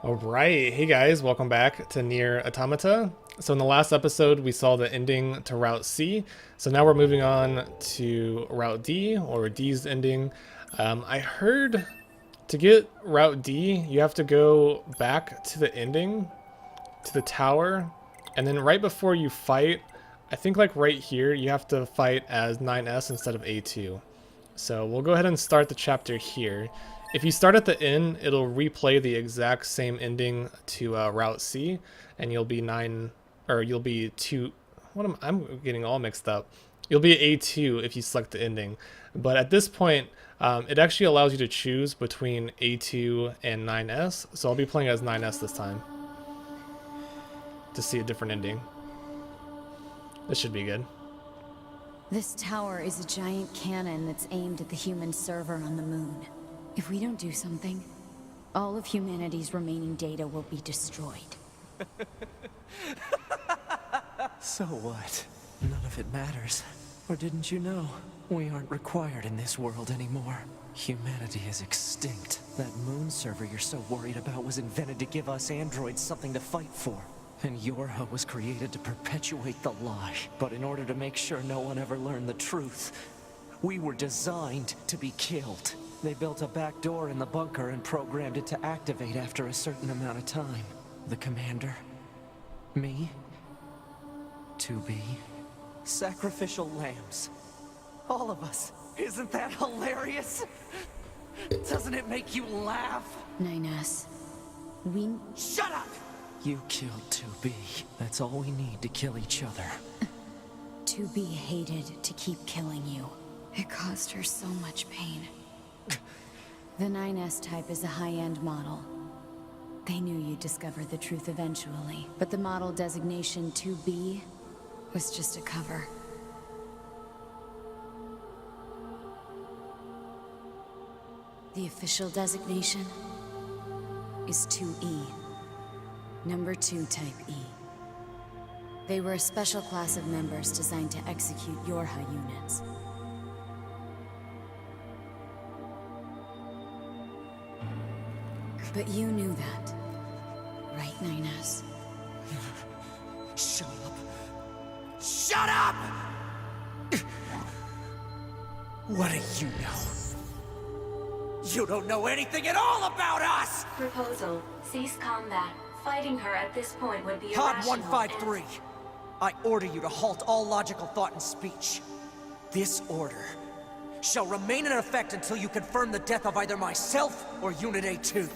All right, hey guys, welcome back to NieR Automata. So in the last episode, we saw the ending to Route C. So now we're moving on to Route D, or D's ending. I heard to get Route D, you have to go back to the ending, to the tower, and then right before you fight, I think like right here, you have to fight as 9S instead of A2. So we'll go ahead and start the chapter here. If you start at the end, it'll replay the exact same ending to Route C, and you'll be you'll be 2. I'm getting all mixed up. You'll be A2 if you select the ending. But at this point, it actually allows you to choose between A2 and 9S, so I'll be playing as 9S this time to see a different ending. This should be good. This tower is a giant cannon that's aimed at the human server on the moon. If we don't do something, all of humanity's remaining data will be destroyed. So what? None of it matters. Or didn't you know? We aren't required in this world anymore. Humanity is extinct. That moon server you're so worried about was invented to give us androids something to fight for. And Yorha was created to perpetuate the lie. But in order to make sure no one ever learned the truth, we were designed to be killed. They built a back door in the bunker and programmed it to activate after a certain amount of time. The commander, me, 2B, sacrificial lambs. All of us. Isn't that hilarious? Doesn't it make you laugh? 9S, Shut up! You killed 2B. That's all we need to kill each other. 2B hated to keep killing you. It caused her so much pain. The 9S type is a high-end model. They knew you'd discover the truth eventually, but the model designation 2B was just a cover. The official designation is 2E. Number 2 Type E. They were a special class of members designed to execute Yorha units. But you knew that, right, 9S? Shut up! Shut up! What do you know? You don't know anything at all about us! Proposal. Cease combat. Fighting her at this point would be Pod irrational. 153. I order you to halt all logical thought and speech. This order shall remain in effect until you confirm the death of either myself or Unit A2.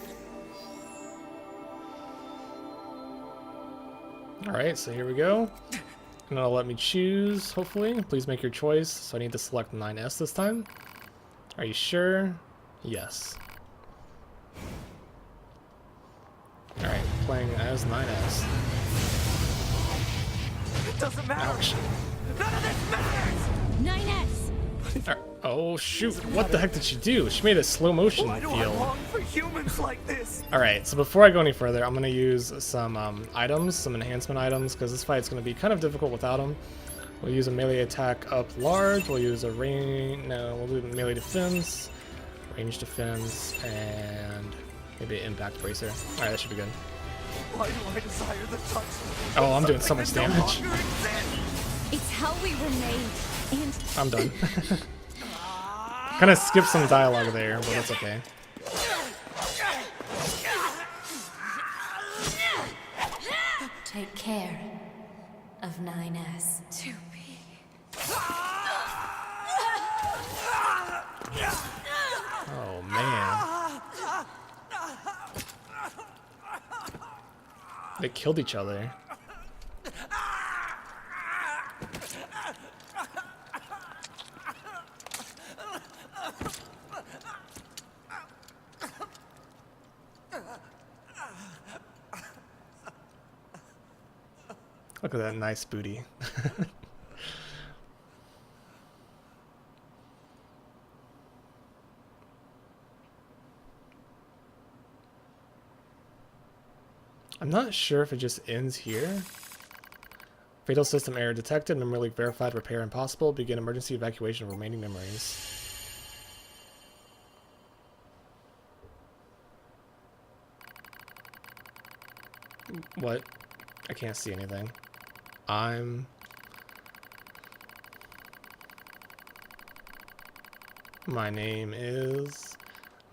Alright, so here we go. And it'll let me choose, hopefully. Please make your choice. So I need to select 9S this time. Are you sure? Yes. Alright, playing as 9S. It doesn't matter! Ouch. None of this matters! 9S! Oh shoot, what the heck did she do? She made a slow motion Why do I feel. long for humans like this? Alright, so before I go any further, I'm going to use some items, some enhancement items, because this fight's going to be kind of difficult without them. We'll use a melee attack up large, we'll use a we'll do melee defense, range defense, and maybe an impact bracer. Alright, that should be good. Why do I desire the touch? Oh, I'm doing so Something much that no damage. longer exists? It's how we were made, and I'm done. Kind of skipped some dialogue there, but that's okay. Take care of 9S. 2B. Oh man. They killed each other. Look at that nice booty. I'm not sure if it just ends here. Fatal system error detected. Memory leak verified. Repair impossible. Begin emergency evacuation of remaining memories. What? I can't see anything. My name is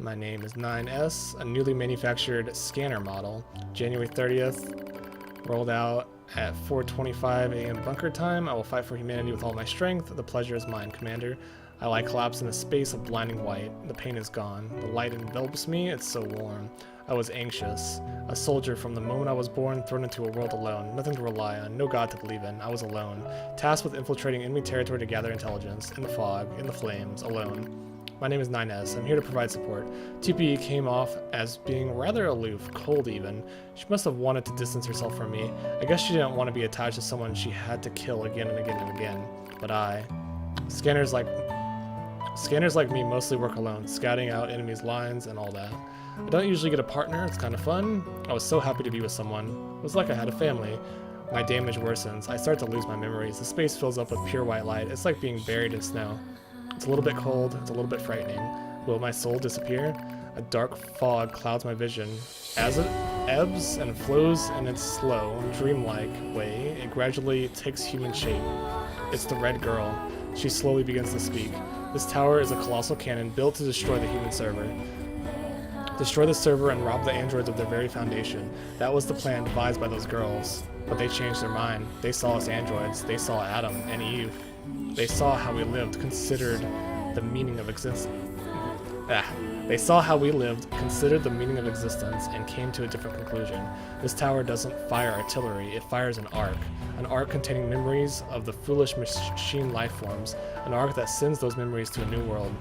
NieR, a newly manufactured scanner model. January 30th, rolled out at 4:25 a.m. bunker time. I will fight for humanity with all my strength. The pleasure is mine, Commander. I lie collapsed in a space of blinding white. The pain is gone. The light envelops me. It's so warm. I was anxious. A soldier from the moment I was born, thrown into a world alone. Nothing to rely on. No God to believe in. I was alone. Tasked with infiltrating enemy territory to gather intelligence. In the fog. In the flames. Alone. My name is NieR. I'm here to provide support. TPE came off as being rather aloof, cold even. She must have wanted to distance herself from me. I guess she didn't want to be attached to someone she had to kill again and again and again. But Scanners like me mostly work alone, scouting out enemies' lines and all that. I don't usually get a partner, it's kind of fun. I was so happy to be with someone. It was like I had a family. My damage worsens. I start to lose my memories. The space fills up with pure white light. It's like being buried in snow. It's a little bit cold, it's a little bit frightening. Will my soul disappear? A dark fog clouds my vision. As it ebbs and flows in its slow, dreamlike way, it gradually takes human shape. It's the Red Girl. She slowly begins to speak. This tower is a colossal cannon built to destroy the human server. Destroy the server and rob the androids of their very foundation. That was the plan devised by those girls. But they changed their mind. They saw us androids. They saw Adam and Eve. They saw how we lived, considered the meaning of existence. They saw how we lived, considered the meaning of existence, and came to a different conclusion. This tower doesn't fire artillery, it fires an arc containing memories of the foolish machine life forms, an arc that sends those memories to a new world.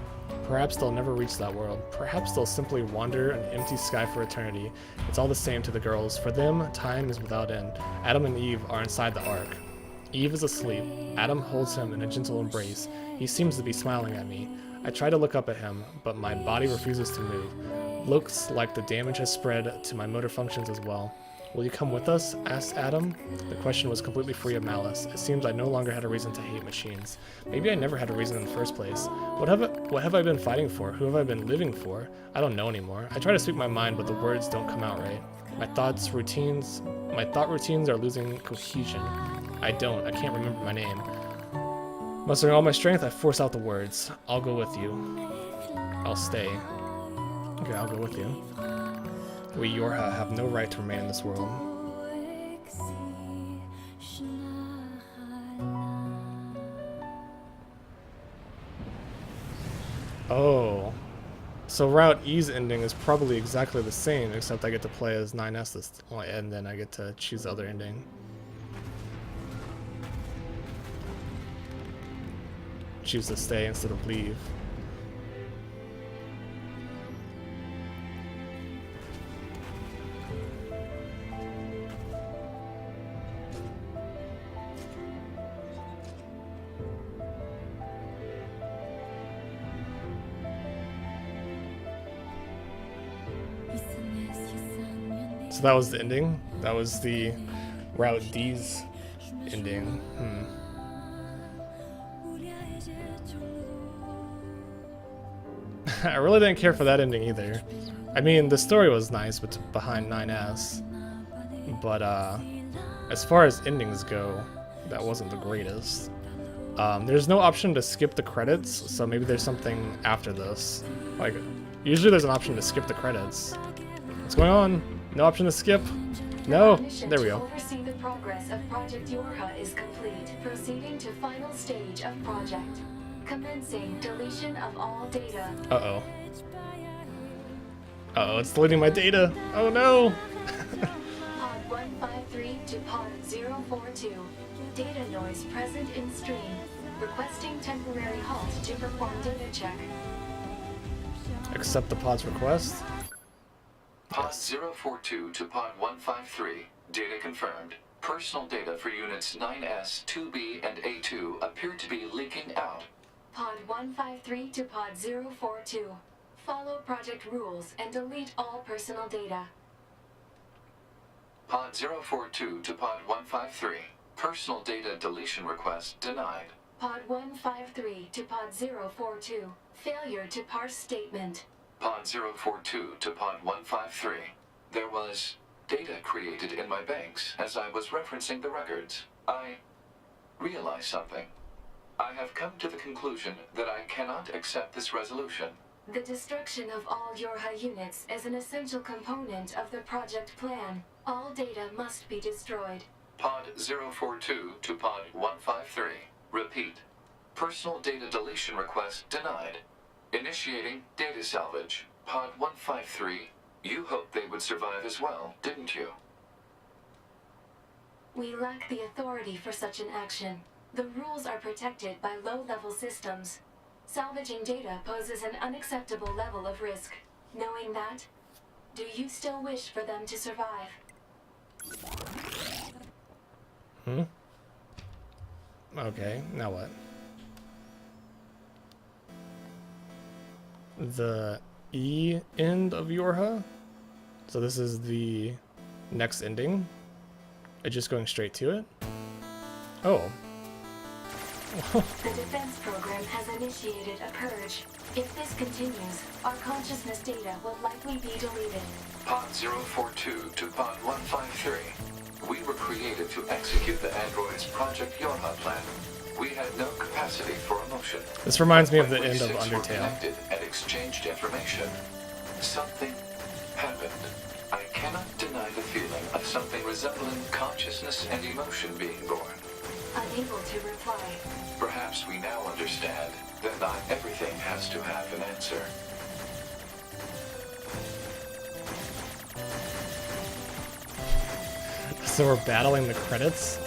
Perhaps they'll never reach that world. Perhaps they'll simply wander an empty sky for eternity. It's all the same to the girls. For them, time is without end. Adam and Eve are inside the ark. Eve is asleep. Adam holds him in a gentle embrace. He seems to be smiling at me. I try to look up at him, but my body refuses to move. Looks like the damage has spread to my motor functions as well. Will you come with us? Asked Adam. The question was completely free of malice. It seems I no longer had a reason to hate machines. Maybe I never had a reason in the first place. What have I been fighting for? Who have I been living for? I don't know anymore. I try to speak my mind, but the words don't come out right. My thought routines are losing cohesion. I can't remember my name. Mustering all my strength, I force out the words. I'll go with you. I'll stay. Okay, I'll go with you. We Yorha have no right to remain in this world. Oh. So Route E's ending is probably exactly the same, except I get to play as NieR and then I get to choose the other ending. Choose to stay instead of leave. So that was the ending. That was the Route D's ending. I really didn't care for that ending either. I mean, the story was nice, but behind 9S. But as far as endings go, that wasn't the greatest. There's no option to skip the credits, so maybe there's something after this. Like, usually there's an option to skip the credits. What's going on? No option to skip? No? There we go. Oversee the progress of Project Yorha is complete. Proceeding to final stage of project. Commencing deletion of all data. Uh-oh. Uh-oh, it's deleting my data. Oh no! Pod 153 to Pod 042. Data noise present in stream. Requesting temporary halt to perform data check. Accept the pod's request. Pod 042 to Pod 153. Data confirmed. Personal data for units 9S, 2B, and A2 appear to be leaking out. Pod 153 to Pod 042. Follow project rules and delete all personal data. Pod 042 to Pod 153. Personal data deletion request denied. Pod 153 to Pod 042. Failure to parse statement. Pod 042 to Pod 153. There was data created in my banks as I was referencing the records. I realized something. I have come to the conclusion that I cannot accept this resolution. The destruction of all Yorha units is an essential component of the project plan. All data must be destroyed. Pod 042 to Pod 153. Repeat. Personal data deletion request denied. Initiating data salvage. Pod 153. You hoped they would survive as well, didn't you? We lack the authority for such an action. The rules are protected by low-level systems. Salvaging data poses an unacceptable level of risk. Knowing that, do you still wish for them to survive? Okay, now what? The E end of Yorha? So this is the next ending? It's just going straight to it? Oh. The defense program has initiated a purge. If this continues, our consciousness data will likely be deleted. Pod 042 to Pod 153. We were created to execute the android's Project Yorha plan. We had no capacity for emotion. This reminds me of the When we end of six were Undertale. connected and exchanged information. Something happened. I cannot deny the feeling of something resembling consciousness and emotion being born. Unable to reply. Perhaps we now understand that not everything has to have an answer. So we're battling the credits?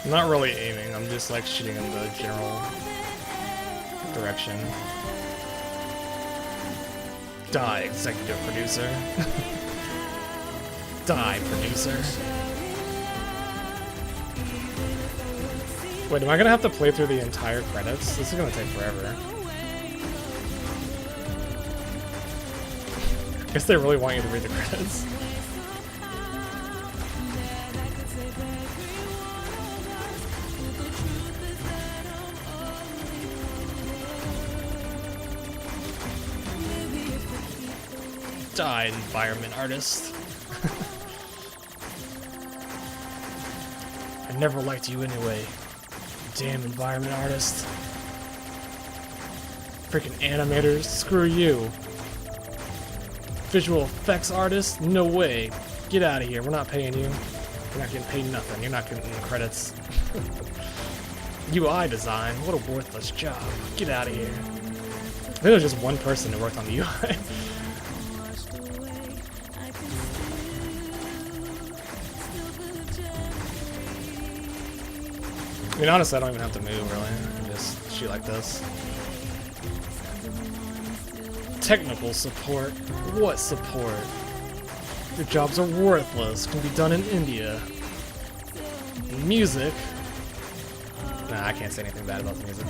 I'm not really aiming, I'm just like shooting in the general direction. Die, executive producer. Die, producer. Wait, am I gonna have to play through the entire credits? This is gonna take forever. I guess they really want you to read the credits. Die, environment artist. I never liked you anyway. Damn environment artist. Freaking animators, screw you. Visual effects artist, no way. Get out of here, we're not paying you. You're not getting paid nothing, you're not getting the credits. UI design, what a worthless job. Get out of here. I think there was just one person who worked on the UI. I mean, honestly, I don't even have to move, really. I can just shoot like this. Technical support? What support? Your jobs are worthless. Can be done in India. Music? Nah, I can't say anything bad about the music.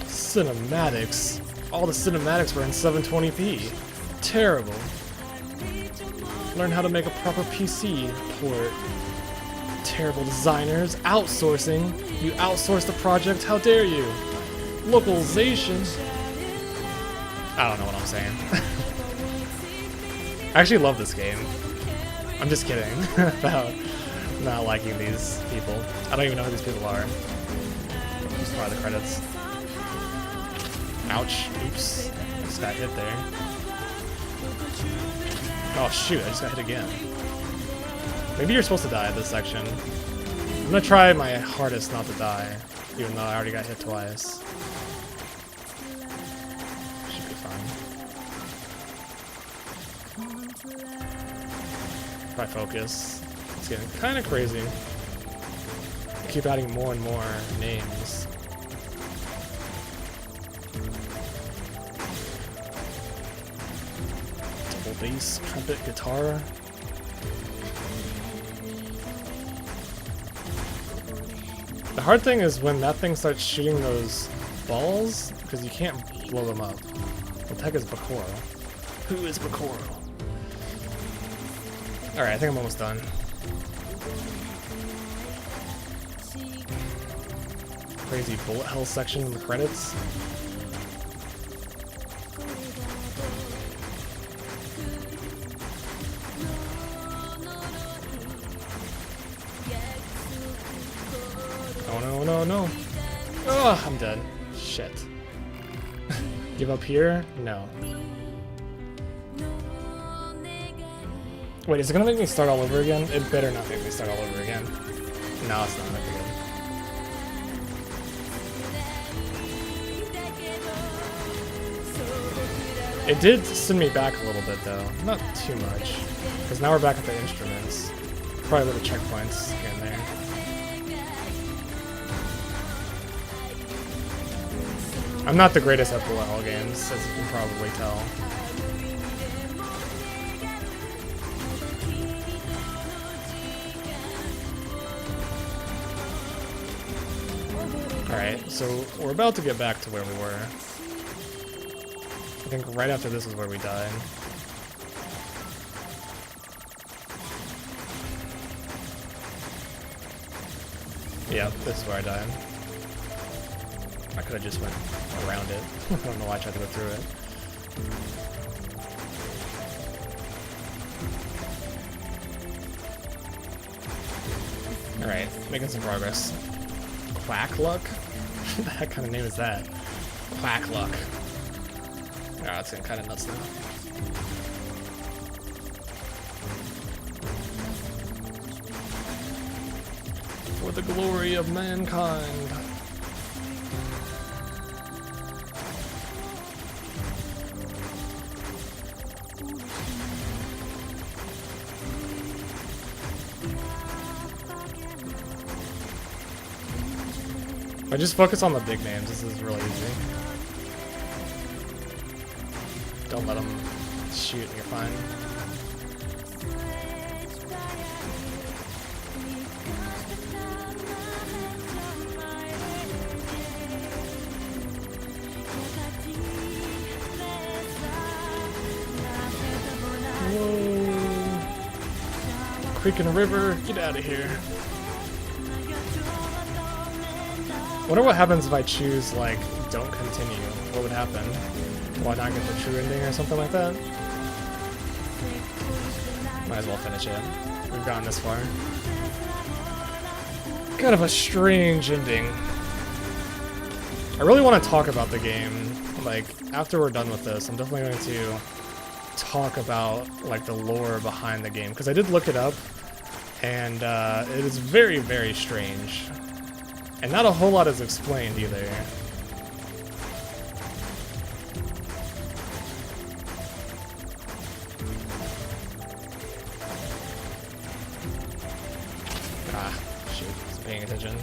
Cinematics. All the cinematics were in 720p. Terrible. Learn how to make a proper PC port. Terrible designers. Outsourcing. You outsourced the project, how dare you? Localization. I don't know what I'm saying. I actually love this game. I'm just kidding about not liking these people. I don't even know who these people are. Just probably the credits. Ouch. Oops. I just got hit there. Oh shoot, I just got hit again. Maybe you're supposed to die at this section. I'm gonna try my hardest not to die, even though I already got hit twice. Should be fine. If I focus, it's getting kind of crazy. I keep adding more and more names. Bass, trumpet, guitar. The hard thing is when that thing starts shooting those balls, because you can't blow them up. What the heck is Bakoro? Who is Bakoro? Alright, I think I'm almost done. Crazy bullet hell section in the credits. Oh no, no, no. Oh, I'm dead. Shit. Give up here? No. Wait, is it gonna make me start all over again? It better not make me start all over again. No, it's not. Okay, good. It did send me back a little bit though. Not too much. Because now we're back at the instruments. Probably little checkpoints here and there. I'm not the greatest at bullet hell games, as you can probably tell. Alright, so we're about to get back to where we were. I think right after this is where we died. Yeah, this is where I died. I could have just went around it. I don't know why I tried to go through it. Alright, making some progress. Quack Luck? What the heck kind of name is that? Quack Luck. Oh, that's getting kind of nuts now. For the glory of mankind. I just focus on the big names. This is really easy. Don't let them shoot and you're fine. Whoa. Creek and river, get out of here. Wonder what happens if I choose, like, don't continue. What would happen? Will I not get the true ending or something like that? Might as well finish it. We've gotten this far. Kind of a strange ending. I really want to talk about the game. Like, after we're done with this, I'm definitely going to talk about, like, the lore behind the game. Because I did look it up, and it is very, very strange. And not a whole lot is explained either. Ah, shoot, wasn't paying attention.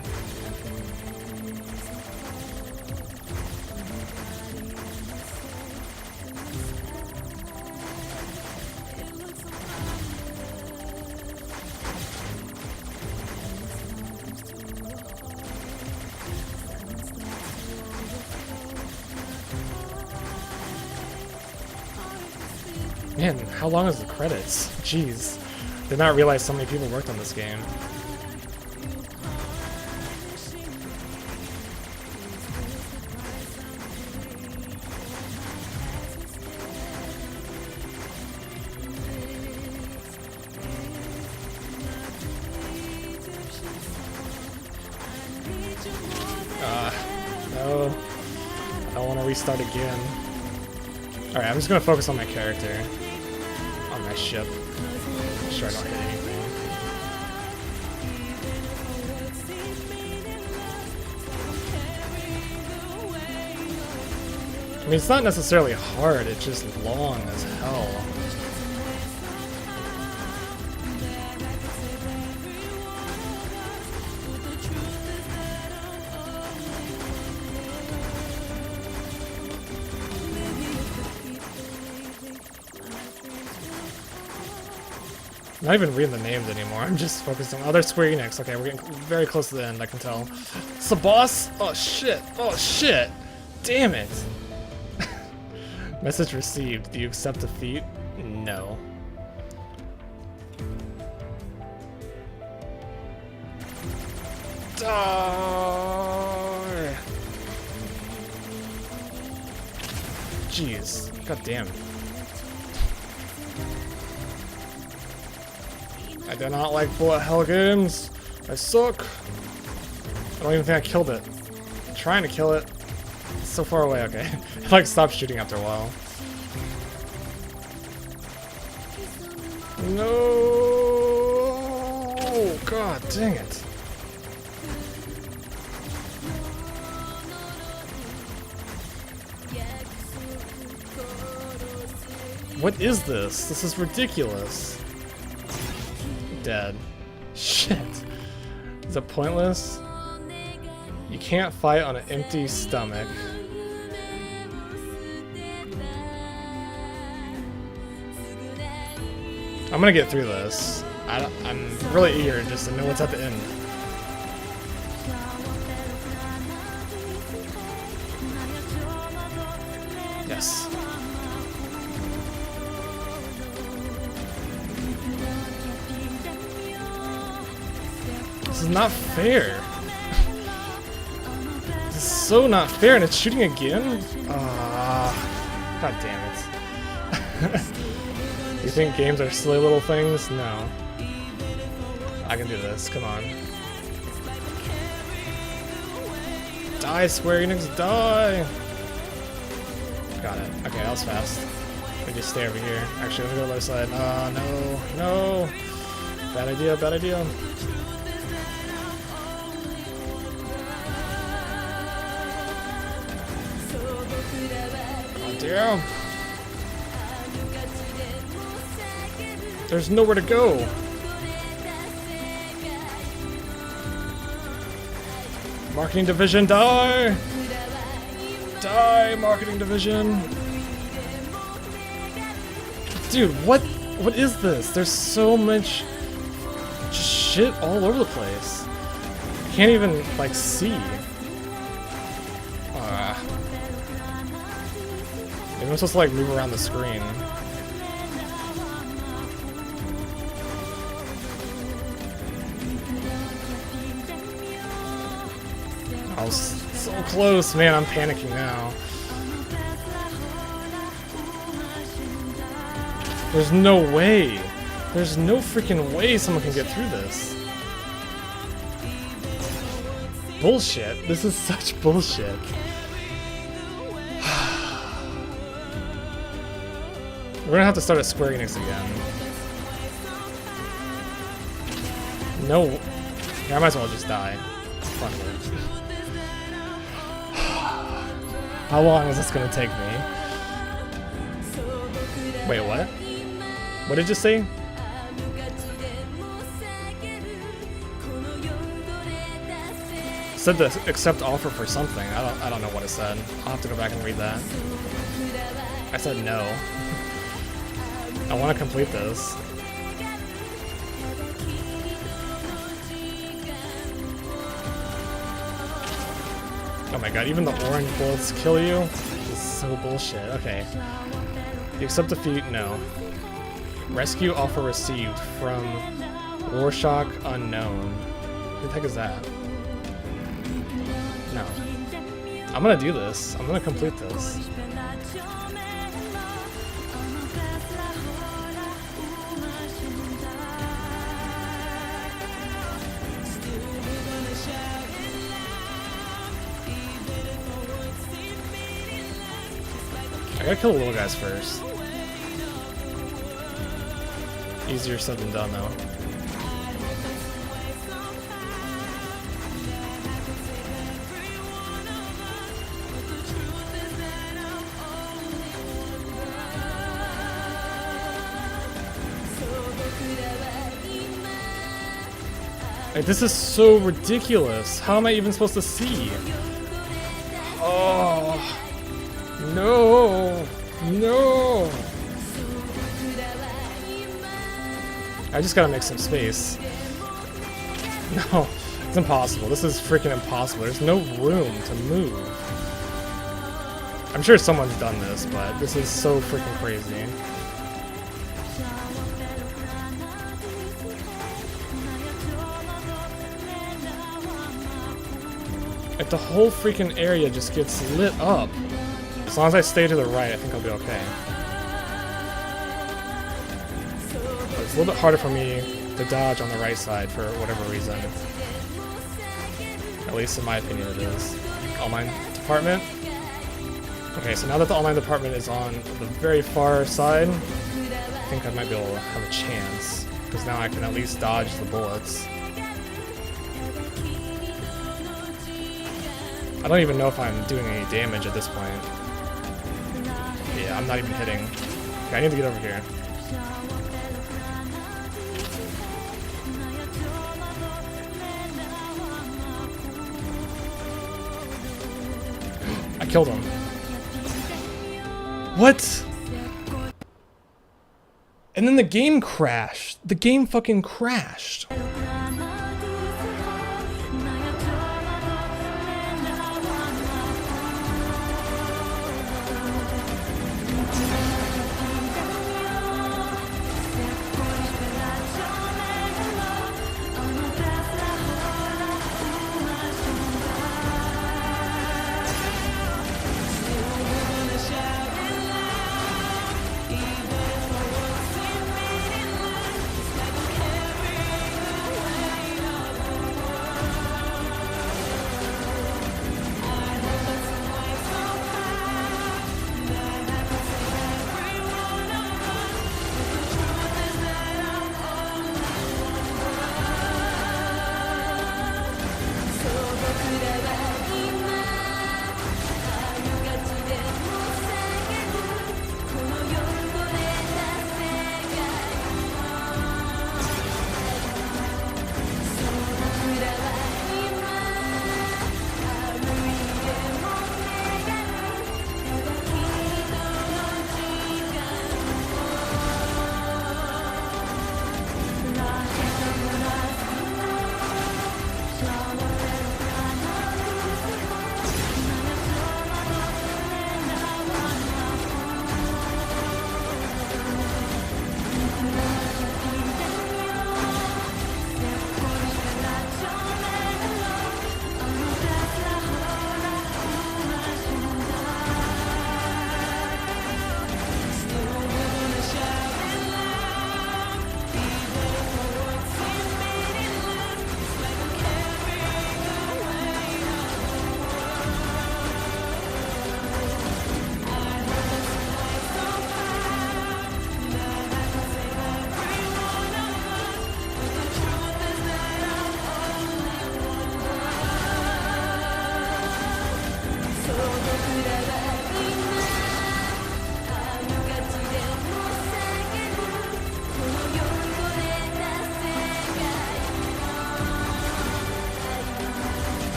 Man, how long is the credits? Jeez. Did not realize so many people worked on this game. No. I don't want to restart again. Alright, I'm just gonna focus on my character. On my ship. Make sure I don't hit anything. I mean, it's not necessarily hard, it's just long as hell. I'm not even reading the names anymore. I'm just focusing. Oh, there's Square Enix. Okay, we're getting very close to the end, I can tell. It's the boss? Oh shit. Oh shit. Damn it. Message received. Do you accept defeat? No. Die! Jeez. God damn. I do not like bullet hell games. I suck. I don't even think I killed it. I'm trying to kill it. It's so far away, okay. I like stopped shooting after a while. No! God dang it. What is this? This is ridiculous. Dead. Shit. Is it pointless? You can't fight on an empty stomach. I'm gonna get through this. I'm really eager just to know what's at the end. Yes. This is not fair. This is so not fair, and it's shooting again? God damn it. You think games are silly little things? No. I can do this, come on. Die, Square Enix, die! Got it. Okay, that was fast. Let me just stay over here. Actually, let me go to the other side. No, no! Bad idea, bad idea. Oh, damn! There's nowhere to go! Marketing division, die! Die, marketing division! Dude, what is this? There's so much shit all over the place. Can't even, like, see. Maybe I'm supposed to, like, move around the screen. I was so close, man, I'm panicking now. There's no way. There's no freaking way someone can get through this. Bullshit. This is such bullshit. We're gonna have to start at Square Enix again. No. Yeah, I might as well just die. Fuck it. How long is this gonna take me? Wait, what? What did you say? Said to accept offer for something. I don't know what it said. I'll have to go back and read that. I said no. I want to complete this. Oh my god, even the orange bullets kill you? This is so bullshit. Okay. You accept defeat? No. Rescue offer received from Warshock Unknown. Who the heck is that? No. I'm gonna do this. I'm gonna complete this. I gotta kill the little guys first. Easier said than done, though. Like, this is so ridiculous. How am I even supposed to see? Oh. No! No! I just gotta make some space. No, it's impossible. This is freaking impossible. There's no room to move. I'm sure someone's done this, but this is so freaking crazy. Like, the whole freaking area just gets lit up. As long as I stay to the right, I think I'll be okay. But it's a little bit harder for me to dodge on the right side for whatever reason. At least in my opinion it is. Online department. Okay, so now that the online department is on the very far side, I think I might be able to have a chance. Because now I can at least dodge the bullets. I don't even know if I'm doing any damage at this point. Yeah, I'm not even hitting. Okay, I need to get over here. I killed him. What? And then the game crashed. The game fucking crashed.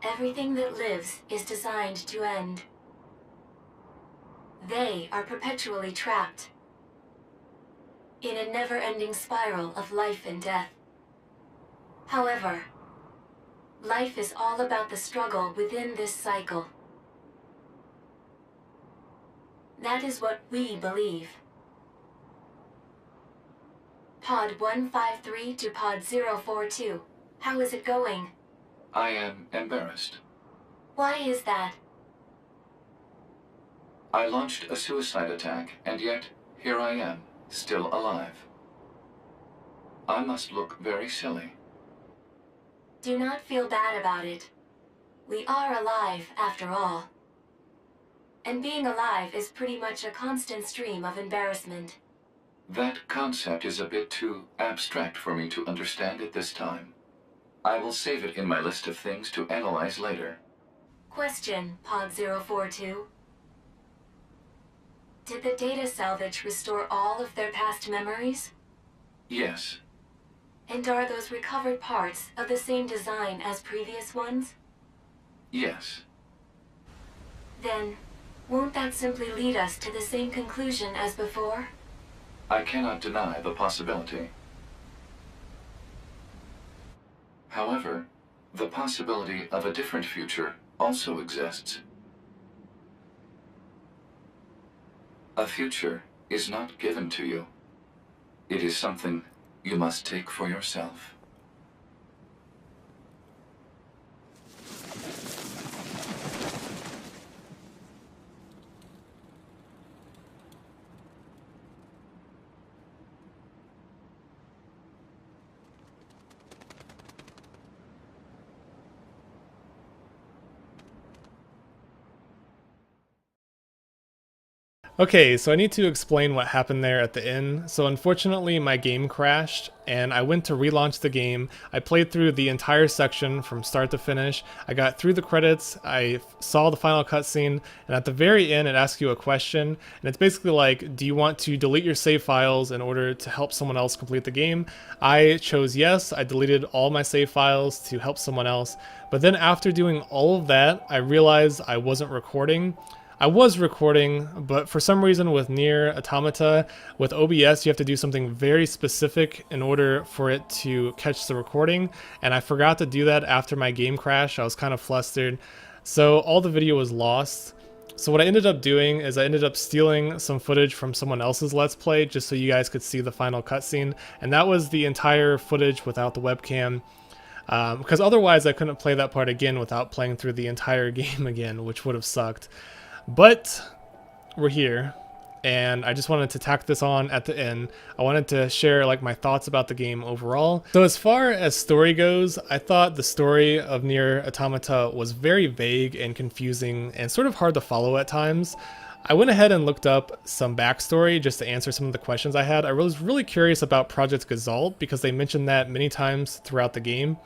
Everything that lives is designed to end. They are perpetually trapped in a never-ending spiral of life and death. However, life is all about the struggle within this cycle. That is what we believe. Pod 153 to Pod 042. How is it going? I am embarrassed. Why is that? I launched a suicide attack, and yet, here I am, still alive. I must look very silly. Do not feel bad about it. We are alive, after all. And being alive is pretty much a constant stream of embarrassment. That concept is a bit too abstract for me to understand at this time. I will save it in my list of things to analyze later. Question, Pod 042. Did the data salvage restore all of their past memories? Yes. And are those recovered parts of the same design as previous ones? Yes. Then, won't that simply lead us to the same conclusion as before? I cannot deny the possibility. However, the possibility of a different future also exists. A future is not given to you. It is something you must take for yourself. Okay, so I need to explain what happened there at the end. So unfortunately my game crashed and I went to relaunch the game. I played through the entire section from start to finish. I got through the credits, I saw the final cutscene, and at the very end it asks you a question, and it's basically like, do you want to delete your save files in order to help someone else complete the game? I chose yes. I deleted all my save files to help someone else, but then after doing all of that, I realized I wasn't recording. I was recording, but for some reason with NieR Automata, with OBS, you have to do something very specific in order for it to catch the recording, and I forgot to do that after my game crash. I was kind of flustered, so all the video was lost. So what I ended up doing is I ended up stealing some footage from someone else's Let's Play just so you guys could see the final cutscene, and that was the entire footage without the webcam. Because otherwise I couldn't play that part again without playing through the entire game again, which would have sucked. But we're here, and I just wanted to tack this on at the end. I wanted to share like my thoughts about the game overall. So as far as story goes, I thought the story of NieR Automata was very vague and confusing and sort of hard to follow at times. I went ahead and looked up some backstory just to answer some of the questions I had. I was really curious about Project Gazalt because they mentioned that many times throughout the game.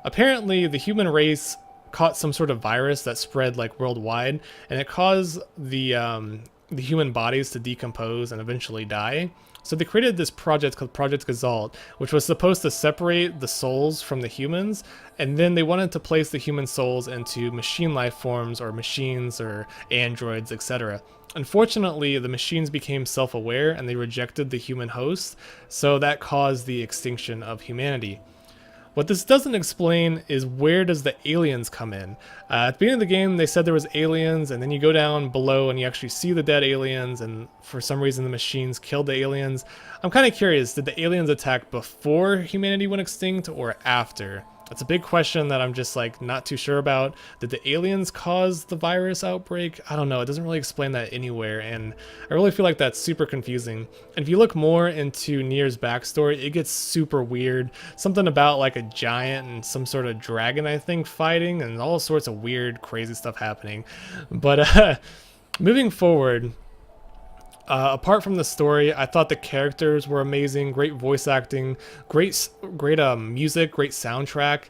Apparently, the human race caught some sort of virus that spread like worldwide, and it caused the human bodies to decompose and eventually die. So they created this project called Project Gazalt, which was supposed to separate the souls from the humans, and then they wanted to place the human souls into machine life forms or machines or androids, etc. Unfortunately, the machines became self-aware and they rejected the human host, so that caused the extinction of humanity. What this doesn't explain is where does the aliens come in. At the beginning of the game, they said there was aliens, and then you go down below and you actually see the dead aliens, and for some reason the machines killed the aliens. I'm kind of curious, did the aliens attack before humanity went extinct or after? That's a big question that I'm just like not too sure about. Did the aliens cause the virus outbreak? I don't know. It doesn't really explain that anywhere, and I really feel like that's super confusing. And if you look more into NieR's backstory, it gets super weird. Something about like a giant and some sort of dragon, I think, fighting, and all sorts of weird, crazy stuff happening. But moving forward, apart from the story, I thought the characters were amazing, great voice acting, great music, great soundtrack.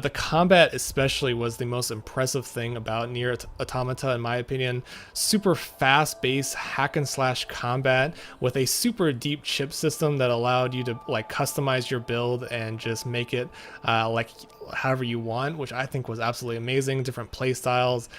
The combat especially was the most impressive thing about NieR Automata in my opinion. Super fast-paced hack and slash combat with a super deep chip system that allowed you to like customize your build and just make it like however you want, which I think was absolutely amazing. Different play styles.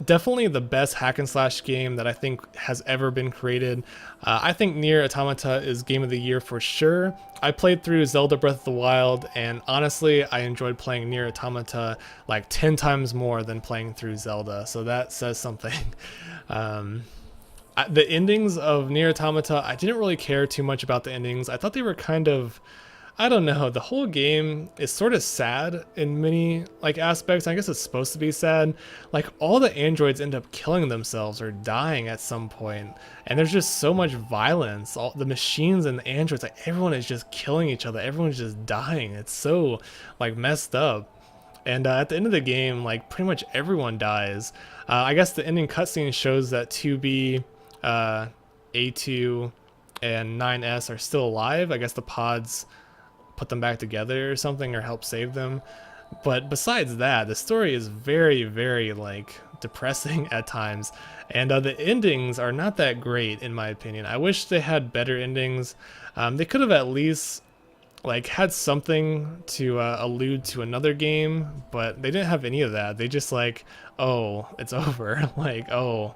Definitely the best hack and slash game that I think has ever been created. I think NieR Automata is game of the year for sure. I played through Zelda Breath of the Wild, and honestly I enjoyed playing NieR Automata like 10 times more than playing through Zelda, so that says something. The endings of NieR Automata, I didn't really care too much about the endings. I thought they were kind of, I don't know, the whole game is sort of sad in many like aspects. I guess it's supposed to be sad. Like all the androids end up killing themselves or dying at some point, and there's just so much violence. All the machines and the androids, like everyone is just killing each other. Everyone's just dying. It's so like messed up. And at the end of the game, like pretty much everyone dies. I guess the ending cutscene shows that 2B, A2, and 9S are still alive. I guess the pods put them back together or something, or help save them. But besides that, the story is very, very like depressing at times, and the endings are not that great in my opinion. I wish they had better endings. They could have at least like had something to allude to another game, but they didn't have any of that. They just like, oh, it's over. Like, oh,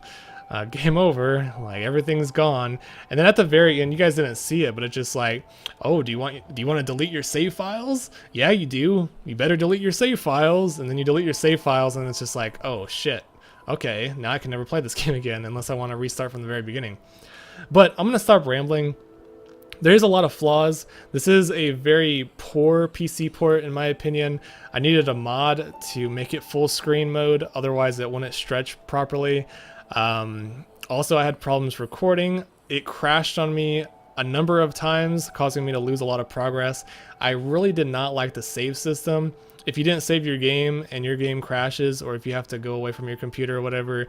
game over, like everything's gone. And then at the very end, you guys didn't see it, but it's just like, oh, do you want to delete your save files? Yeah, you do. You better delete your save files. And then you delete your save files, and it's just like, oh shit, okay, now I can never play this game again unless I want to restart from the very beginning. But I'm gonna stop rambling. There's a lot of flaws. This is a very poor PC port in my opinion. I needed a mod to make it full screen mode, otherwise it wouldn't stretch properly. Also, I had problems recording. It crashed on me a number of times, causing me to lose a lot of progress. I really did not like the save system. If you didn't save your game and your game crashes, or if you have to go away from your computer or whatever,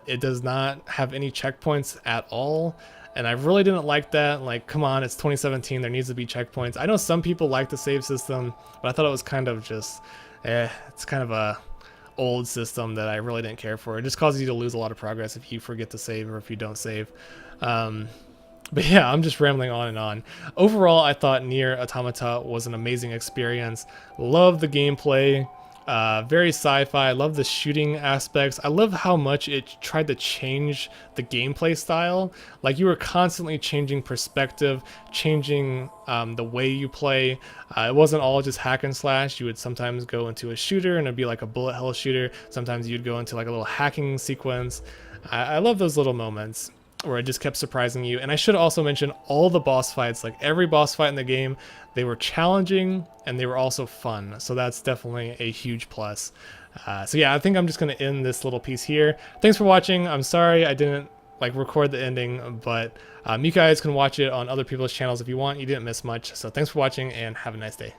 it does not have any checkpoints at all. And I really didn't like that. Like, come on, it's 2017, there needs to be checkpoints. I know some people like the save system, but I thought it was kind of just, it's kind of a old system that I really didn't care for. It just causes you to lose a lot of progress if you forget to save or if you don't save. But yeah, I'm just rambling on and on. Overall, I thought NieR Automata was an amazing experience. Love the gameplay. Very sci-fi. I love the shooting aspects. I love how much it tried to change the gameplay style. Like, you were constantly changing perspective, changing the way you play. It wasn't all just hack and slash. You would sometimes go into a shooter and it'd be like a bullet hell shooter. Sometimes you'd go into like a little hacking sequence. I love those little moments where it just kept surprising you. And I should also mention all the boss fights, like every boss fight in the game, they were challenging and they were also fun. So that's definitely a huge plus. So yeah, I think I'm just going to end this little piece here. Thanks for watching. I'm sorry I didn't like record the ending, but you guys can watch it on other people's channels if you want. You didn't miss much. So thanks for watching and have a nice day.